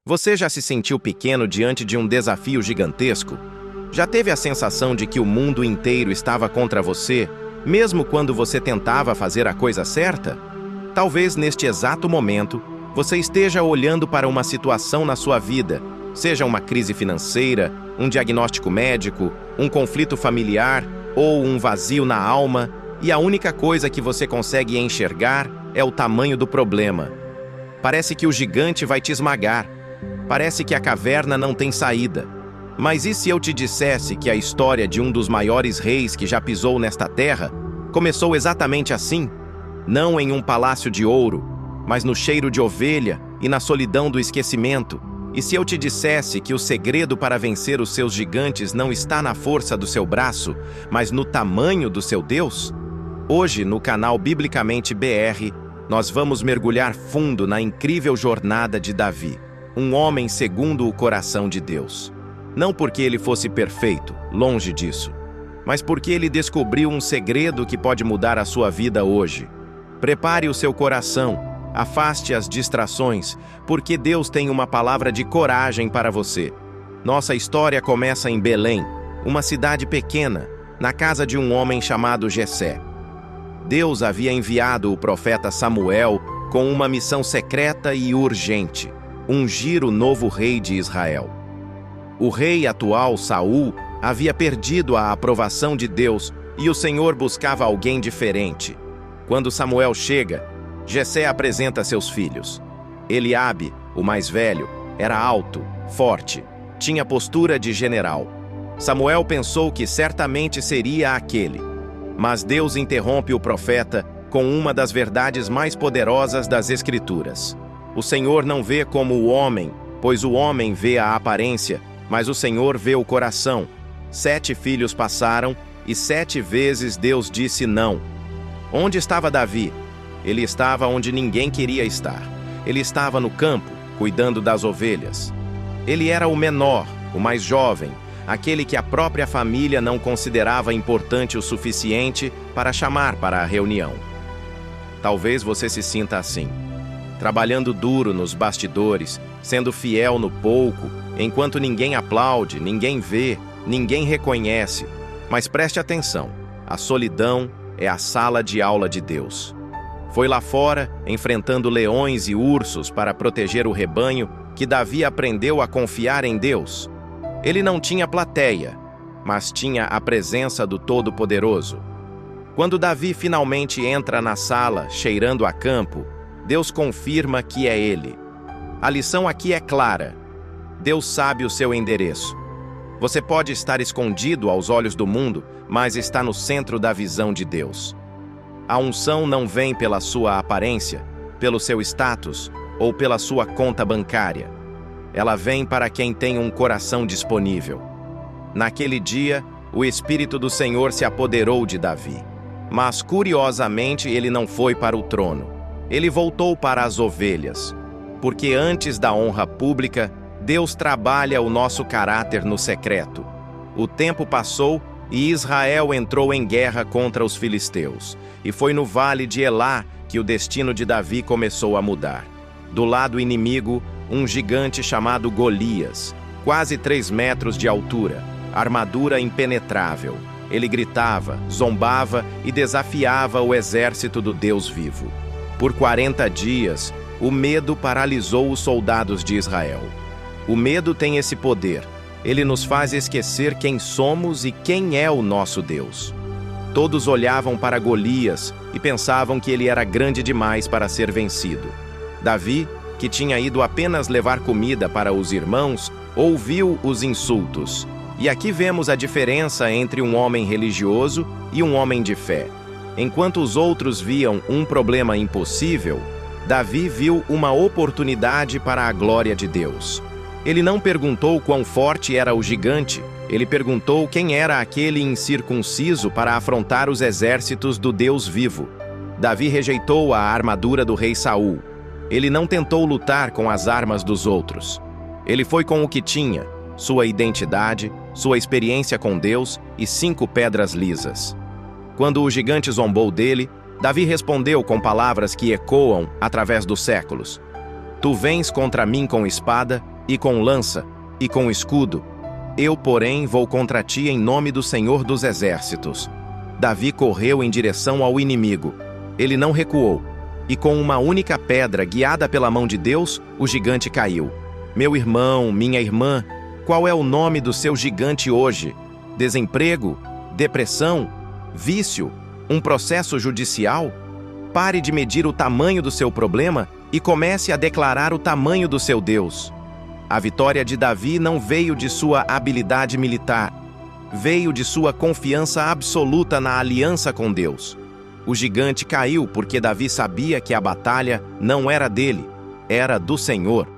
Você já se sentiu pequeno diante de um desafio gigantesco? Já teve a sensação de que o mundo inteiro estava contra você, mesmo quando você tentava fazer a coisa certa? Talvez neste exato momento, você esteja olhando para uma situação na sua vida, seja uma crise financeira, um diagnóstico médico, um conflito familiar ou um vazio na alma, e a única coisa que você consegue enxergar é o tamanho do problema. Parece que o gigante vai te esmagar. Parece que a caverna não tem saída. Mas e se eu te dissesse que a história de um dos maiores reis que já pisou nesta terra começou exatamente assim? Não em um palácio de ouro, mas no cheiro de ovelha e na solidão do esquecimento. E se eu te dissesse que o segredo para vencer os seus gigantes não está na força do seu braço, mas no tamanho do seu Deus? Hoje, no canal Biblicamente BR, nós vamos mergulhar fundo na incrível jornada de Davi, um homem segundo o coração de Deus. Não porque ele fosse perfeito, longe disso, mas porque ele descobriu um segredo que pode mudar a sua vida hoje. Prepare o seu coração, afaste as distrações, porque Deus tem uma palavra de coragem para você. Nossa história começa em Belém, uma cidade pequena, na casa de um homem chamado Jessé. Deus havia enviado o profeta Samuel com uma missão secreta e urgente: ungir o novo rei de Israel. O rei atual, Saul, havia perdido a aprovação de Deus e o Senhor buscava alguém diferente. Quando Samuel chega, Jessé apresenta seus filhos. Eliabe, o mais velho, era alto, forte, tinha postura de general. Samuel pensou que certamente seria aquele. Mas Deus interrompe o profeta com uma das verdades mais poderosas das Escrituras. O Senhor não vê como o homem, pois o homem vê a aparência, mas o Senhor vê o coração. 7 filhos passaram, e 7 vezes Deus disse não. Onde estava Davi? Ele estava onde ninguém queria estar. Ele estava no campo, cuidando das ovelhas. Ele era o menor, o mais jovem, aquele que a própria família não considerava importante o suficiente para chamar para a reunião. Talvez você se sinta assim, trabalhando duro nos bastidores, sendo fiel no pouco, enquanto ninguém aplaude, ninguém vê, ninguém reconhece. Mas preste atenção, a solidão é a sala de aula de Deus. Foi lá fora, enfrentando leões e ursos para proteger o rebanho, que Davi aprendeu a confiar em Deus. Ele não tinha plateia, mas tinha a presença do Todo-Poderoso. Quando Davi finalmente entra na sala, cheirando a campo, Deus confirma que é ele. A lição aqui é clara. Deus sabe o seu endereço. Você pode estar escondido aos olhos do mundo, mas está no centro da visão de Deus. A unção não vem pela sua aparência, pelo seu status ou pela sua conta bancária. Ela vem para quem tem um coração disponível. Naquele dia, o Espírito do Senhor se apoderou de Davi. Mas, curiosamente, ele não foi para o trono. Ele voltou para as ovelhas. Porque antes da honra pública, Deus trabalha o nosso caráter no secreto. O tempo passou e Israel entrou em guerra contra os filisteus. E foi no vale de Elá que o destino de Davi começou a mudar. Do lado inimigo, um gigante chamado Golias, quase 3 metros de altura, armadura impenetrável. Ele gritava, zombava e desafiava o exército do Deus vivo. Por 40 dias, o medo paralisou os soldados de Israel. O medo tem esse poder. Ele nos faz esquecer quem somos e quem é o nosso Deus. Todos olhavam para Golias e pensavam que ele era grande demais para ser vencido. Davi, que tinha ido apenas levar comida para os irmãos, ouviu os insultos. E aqui vemos a diferença entre um homem religioso e um homem de fé. Enquanto os outros viam um problema impossível, Davi viu uma oportunidade para a glória de Deus. Ele não perguntou quão forte era o gigante, ele perguntou quem era aquele incircunciso para afrontar os exércitos do Deus vivo. Davi rejeitou a armadura do rei Saul. Ele não tentou lutar com as armas dos outros. Ele foi com o que tinha, sua identidade, sua experiência com Deus e 5 pedras lisas. Quando o gigante zombou dele, Davi respondeu com palavras que ecoam através dos séculos: Tu vens contra mim com espada, e com lança, e com escudo. Eu, porém, vou contra ti em nome do Senhor dos Exércitos. Davi correu em direção ao inimigo. Ele não recuou. E com uma única pedra, guiada pela mão de Deus, o gigante caiu. Meu irmão, minha irmã, qual é o nome do seu gigante hoje? Desemprego? Depressão? Vício? Um processo judicial? Pare de medir o tamanho do seu problema e comece a declarar o tamanho do seu Deus. A vitória de Davi não veio de sua habilidade militar, veio de sua confiança absoluta na aliança com Deus. O gigante caiu porque Davi sabia que a batalha não era dele, era do Senhor.